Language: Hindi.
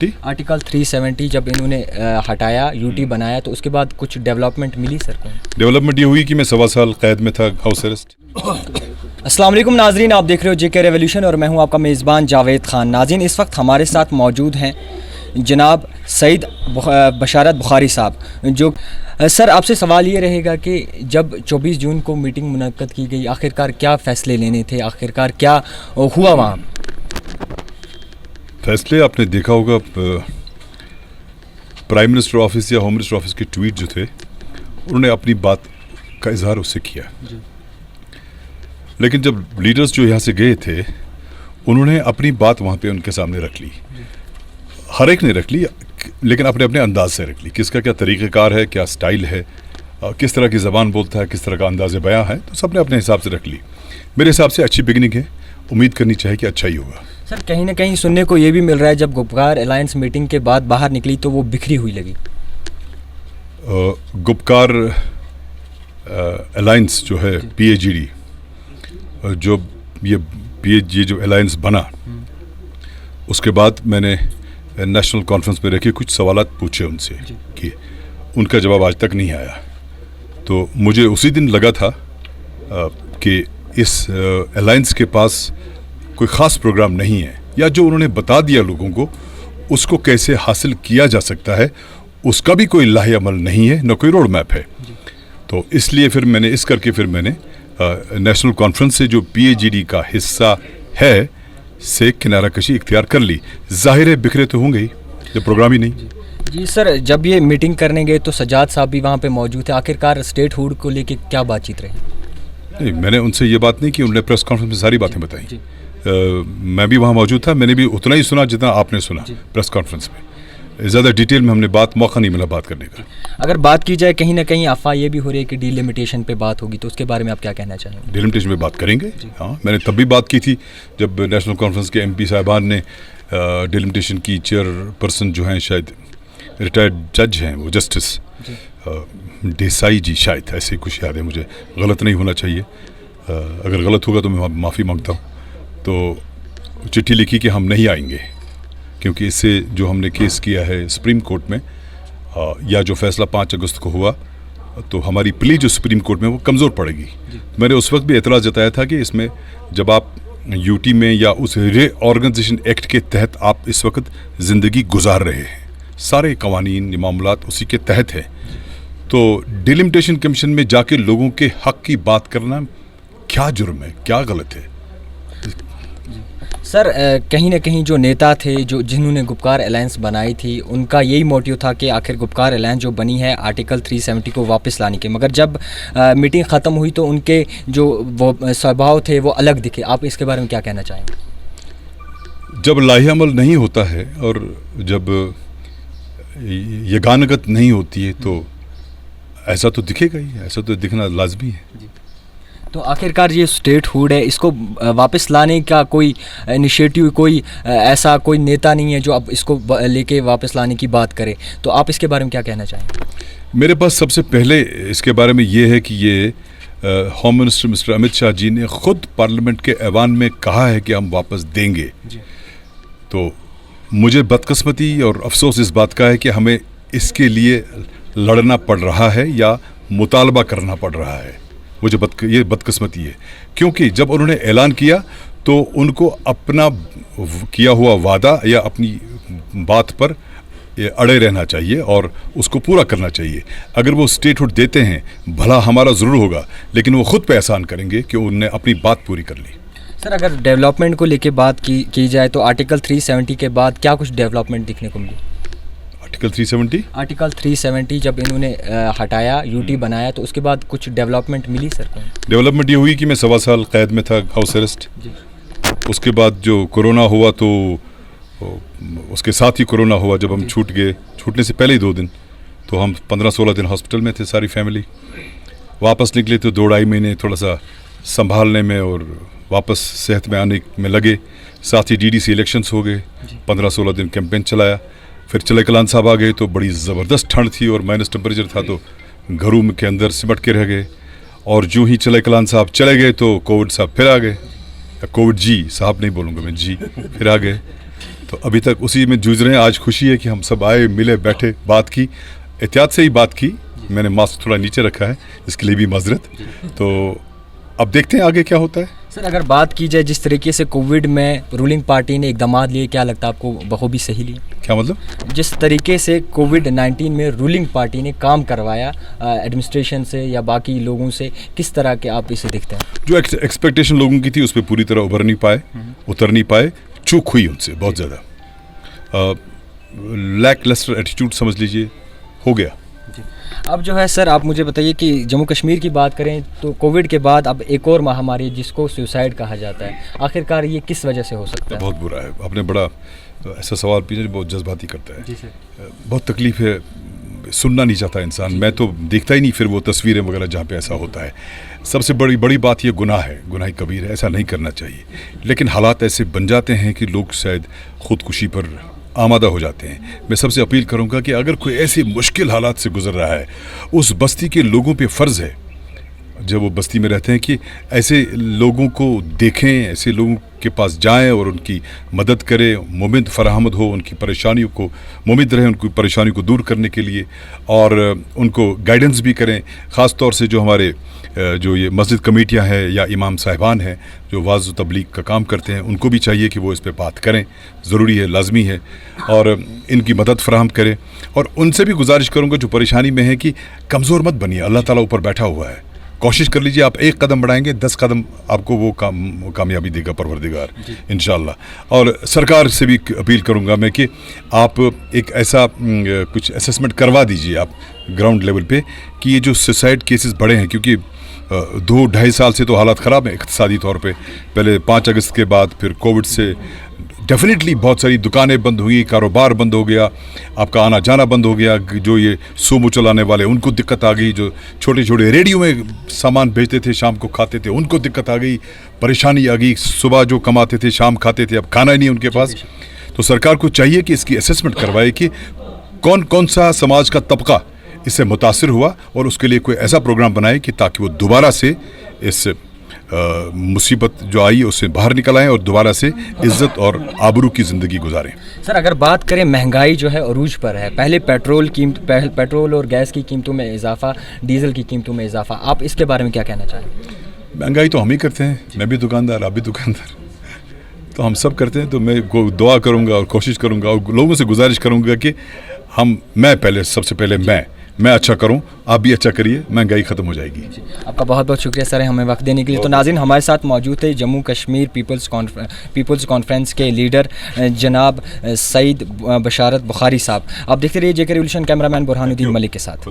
आर्टिकल 370 जब इन्होंने हटाया, यूटी बनाया, तो उसके बाद कुछ डेवलपमेंट मिली सर को? डेवलपमेंट ये हुई कि मैं 1.25 साल कैद में था, हाउस अरेस्ट। अस्सलाम वालेकुम नाजरीन, आप देख रहे हो जेके रेवोल्यूशन और मैं हूं आपका मेज़बान जावेद खान। नाजरीन, इस वक्त हमारे साथ मौजूद हैं जनाब सईद बशारत बुखारी साहब। जो सर, आपसे सवाल ये रहेगा कि जब 24 जून को मीटिंग मुनक्कद की गई, आखिरकार क्या फ़ैसले लेने थे, आखिरकार क्या हुआ वहाँ? फैसले आपने देखा होगा, प्राइम मिनिस्टर ऑफिस या होम मिनिस्टर ऑफिस के ट्वीट जो थे, उन्होंने अपनी बात का इजहार उससे किया। लेकिन जब लीडर्स जो यहाँ से गए थे, उन्होंने अपनी बात वहाँ पे उनके सामने रख ली। हर एक ने रख ली, लेकिन अपने अपने अंदाज से रख ली। किसका क्या तरीक़ेकार है, क्या स्टाइल है, किस तरह की ज़बान बोलता है, किस तरह का अंदाज़ बयां है, तो सबने अपने हिसाब से रख ली। मेरे हिसाब से अच्छी बिगनिंग है, उम्मीद करनी चाहिए कि अच्छा ही होगा। सर, कहीं ना कहीं सुनने को ये भी मिल रहा है जब गुपकार अलायंस मीटिंग के बाद बाहर निकली तो वो बिखरी हुई लगी। गुपकार अलायंस जो है, PAGD, जो ये जो अलायंस बना, उसके बाद मैंने नेशनल कॉन्फ्रेंस में रखे कुछ सवालात पूछे उनसे कि उनका जवाब आज तक नहीं आया। तो मुझे उसी दिन लगा था कि इस अलायंस के पास कोई ख़ास प्रोग्राम नहीं है, या जो उन्होंने बता दिया लोगों को उसको कैसे हासिल किया जा सकता है उसका भी कोई लाहे अमल नहीं है, न कोई रोड मैप है। तो इसलिए फिर मैंने नेशनल कॉन्फ्रेंस से जो PAGD का हिस्सा है से किनारा कशी इख्तियार कर ली। जाहिर है बिखरे तो होंगे ही, ये प्रोग्राम ही नहीं। जी सर, जब ये मीटिंग करने गए तो सजाद साहब भी वहाँ पे मौजूद थे। आखिरकार स्टेट हुड को लेके क्या बातचीत रही? नहीं, मैंने उनसे ये बात नहीं की, उन्होंने प्रेस कॉन्फ्रेंस में सारी बातें बताई। मैं भी वहाँ मौजूद था, मैंने भी उतना ही सुना जितना आपने सुना प्रेस कॉन्फ्रेंस में। ज़्यादा डिटेल में हमने मौका नहीं मिला बात करने का। अगर बात की जाए, कहीं ना कहीं अफवाह ये भी हो रही है कि डीलिमिटेशन पे बात होगी, तो उसके बारे में आप क्या कहना चाहेंगे? डीलिमिटेशन पे बात करेंगे, हाँ। मैंने तब भी बात की थी जब नेशनल कॉन्फ्रेंस के MP साहिबान ने डीलिमिटेशन की चेयरपर्सन जो हैं, शायद रिटायर्ड जज हैं वो, जस्टिस देसाई जी, शायद ऐसे कुछ याद है मुझे, गलत नहीं होना चाहिए। अगर गलत होगा तो मैं माफ़ी मांगता हूँ। तो चिट्ठी लिखी कि हम नहीं आएंगे, क्योंकि इससे जो हमने केस किया है सुप्रीम कोर्ट में, या जो फैसला 5 अगस्त को हुआ, तो हमारी प्ली जो सुप्रीम कोर्ट में वो कमज़ोर पड़ेगी। मैंने उस वक्त भी एतराज़ जताया था कि इसमें जब आप यूटी में या उस रीऑर्गेनाइजेशन एक्ट के तहत आप इस वक्त ज़िंदगी गुजार रहे हैं, सारे कवानीन मामलात उसी के तहत हैं, तो डिलिमिटेशन कमीशन में जाके लोगों के हक़ की बात करना क्या जुर्म है, क्या गलत है? सर, कहीं ना कहीं जो नेता थे जिन्होंने गुपकार अलायंस बनाई थी, उनका यही मोटिव था कि आखिर गुपकार अलायंस जो बनी है आर्टिकल 370 को वापस लाने के। मगर जब मीटिंग ख़त्म हुई तो उनके जो वो स्वभाव थे वो अलग दिखे। आप इसके बारे में क्या कहना चाहेंगे? जब लाहे अमल नहीं होता है और जब यगानगत नहीं होती है तो ऐसा तो दिखेगा ही, ऐसा तो दिखना लाजमी है। तो आखिरकार ये स्टेट हुड है, इसको वापस लाने का कोई इनिशिएटिव, कोई ऐसा कोई नेता नहीं है जो अब इसको लेके वापस लाने की बात करे, तो आप इसके बारे में क्या कहना चाहेंगे? मेरे पास सबसे पहले इसके बारे में ये है कि ये home minister mister Amit Shah ji ने ख़ुद पार्लियामेंट के ऐवान में कहा है कि हम वापस देंगे। तो मुझे बदकिस्मती और अफसोस इस बात का है कि हमें इसके लिए लड़ना पड़ रहा है या मुतालबा करना पड़ रहा है। मुझे ये बदकिस्मती है, क्योंकि जब उन्होंने ऐलान किया तो उनको अपना किया हुआ वादा या अपनी बात पर अड़े रहना चाहिए और उसको पूरा करना चाहिए। अगर वो स्टेटहुड देते हैं, भला हमारा ज़रूर होगा, लेकिन वो ख़ुद पे एहसान करेंगे कि उन्होंने अपनी बात पूरी कर ली। सर, अगर डेवलपमेंट को लेके बात की जाए तो आर्टिकल 370 के बाद क्या कुछ डेवलपमेंट दिखने को मिली? आर्टिकल 370 जब इन्होंने हटाया, यूटी बनाया, तो उसके बाद कुछ डेवलपमेंट मिली सर को? डेवलपमेंट ये हुई कि मैं 1.25 साल कैद में था, हाउस अरेस्ट। उसके बाद जो कोरोना हुआ, तो उसके साथ ही कोरोना हुआ। जब हम छूट गए, छूटने से पहले ही 2 दिन, तो हम 15-16 दिन हॉस्पिटल में थे, सारी फैमिली। वापस निकले तो 2-2.5 महीने थोड़ा सा संभालने में और वापस सेहत में आने में लगे। साथ ही DDC इलेक्शंस हो गए, 15-16 दिन कैंपेन चलाया। फिर चले कलान साहब आ गए तो बड़ी ज़बरदस्त ठंड थी और माइनस टेम्परेचर था, तो घरों के अंदर सिमट के रह गए। और जो ही चले कलान साहब चले गए तो कोविड साहब फिर आ गए। कोविड जी साहब नहीं बोलूँगा मैं, जी फिर आ गए। तो अभी तक उसी में जूझ रहे हैं। आज खुशी है कि हम सब आए, मिले, बैठे, बात की, एहतियात से ही बात की। मैंने मास्क थोड़ा नीचे रखा है, इसके लिए भी माजरत। तो अब देखते हैं आगे क्या होता है। सर अगर बात की जाए जिस तरीके से कोविड में रूलिंग पार्टी ने इकदाम लिए, क्या लगता है आपको बखूबी सही लिए? क्या मतलब? जिस तरीके से कोविड-19 में रूलिंग पार्टी ने काम करवाया एडमिनिस्ट्रेशन से या बाकी लोगों से, किस तरह के आप इसे देखते हैं? जो एक्सपेक्टेशन लोगों की थी उस पर पूरी तरह उतर नहीं पाए, चूक हुई उनसे बहुत ज़्यादा। लैक लस्टर एटीट्यूड समझ लीजिए, हो गया। अब जो है सर आप मुझे बताइए कि जम्मू कश्मीर की बात करें तो कोविड के बाद अब एक और महामारी है जिसको सुसाइड कहा जाता है, आखिरकार ये किस वजह से हो सकता है? बहुत बुरा है। आपने बड़ा ऐसा सवाल पूछा जो बहुत जज्बाती करता है। जी सर। बहुत तकलीफ है, सुनना नहीं चाहता इंसान। मैं तो देखता ही नहीं फिर वो तस्वीरें वगैरह जहाँ पे ऐसा होता है। सबसे बड़ी बात ये गुनाह है, गुनाह कबीर है, ऐसा नहीं करना चाहिए। लेकिन हालात ऐसे बन जाते हैं कि लोग शायद खुदकुशी पर आमादा हो जाते हैं। मैं सबसे अपील करूंगा कि अगर कोई ऐसे मुश्किल हालात से गुजर रहा है, उस बस्ती के लोगों पे फ़र्ज़ है, जब वो बस्ती में रहते हैं, कि ऐसे लोगों को देखें, ऐसे लोगों के पास जाएं और उनकी मदद करें, मुमिद फराहमद हो, उनकी परेशानियों को मुमिद रहें, उनकी परेशानियों को दूर करने के लिए, और उनको गाइडेंस भी करें। ख़ास तौर से जो हमारे जो ये मस्जिद कमेटियां हैं या इमाम साहिबान हैं जो वाज़ व तबलीग का काम करते हैं, उनको भी चाहिए कि वो इस पे बात करें, ज़रूरी है, लाजमी है, और इनकी मदद फराहम करें। और उनसे भी गुजारिश करूँगा जो परेशानी में है कि कमज़ोर मत बनिए, अल्लाह ताला ऊपर बैठा हुआ है। कोशिश कर लीजिए, आप एक कदम बढ़ाएंगे 10 कदम आपको वो कामयाबी देगा परवरदिगार इंशाअल्लाह। और सरकार से भी अपील करूंगा मैं कि आप एक ऐसा कुछ असेसमेंट करवा दीजिए आप ग्राउंड लेवल पे कि ये जो सुसाइड केसेस बढ़े हैं, क्योंकि 2-2.5 साल से तो हालात ख़राब हैं इक़्तिसादी तौर पे। पहले 5 अगस्त के बाद फिर कोविड से डेफिनेटली बहुत सारी दुकानें बंद हुई, कारोबार बंद हो गया, आपका आना जाना बंद हो गया। जो ये सोमो चलाने वाले उनको दिक्कत आ गई, जो छोटे छोटे रेडियो में सामान भेजते थे, शाम को खाते थे, उनको दिक्कत आ गई, परेशानी आ गई। सुबह जो कमाते थे शाम खाते थे, अब खाना ही नहीं उनके पास। तो सरकार को चाहिए कि इसकी असेसमेंट करवाए कि कौन कौन सा समाज का तबका इससे मुतासिर हुआ, और उसके लिए कोई ऐसा प्रोग्राम बनाए कि ताकि वो दोबारा से इस मुसीबत जो आई उससे बाहर निकल आएँ और दोबारा से इज़्ज़त और आबरू की ज़िंदगी गुजारें। सर अगर बात करें महंगाई जो है अरूज पर है, पहले पेट्रोल और गैस की कीमतों में इजाफा, डीजल की कीमतों में इजाफा, आप इसके बारे में क्या कहना चाहेंगे? महंगाई तो हम ही करते हैं, मैं भी दुकानदार, आप भी दुकानदार, तो हम सब करते हैं। तो मैं दुआ करूंगा और कोशिश करूंगा और लोगों से गुजारिश करूंगा कि सबसे पहले मैं अच्छा करूं, आप भी अच्छा करिए, महंगाई ख़त्म हो जाएगी। आपका बहुत बहुत शुक्रिया सर हमें वक्त देने के लिए। तो नाज़रीन हमारे साथ मौजूद थे जम्मू कश्मीर पीपल्स कॉन्फ्रेंस के लीडर जनाब सईद बशारत बुखारी साहब। आप देखते रहिए जेके रेवोल्यूशन, कैमरामैन बुरहानुद्दीन मलिक के साथ।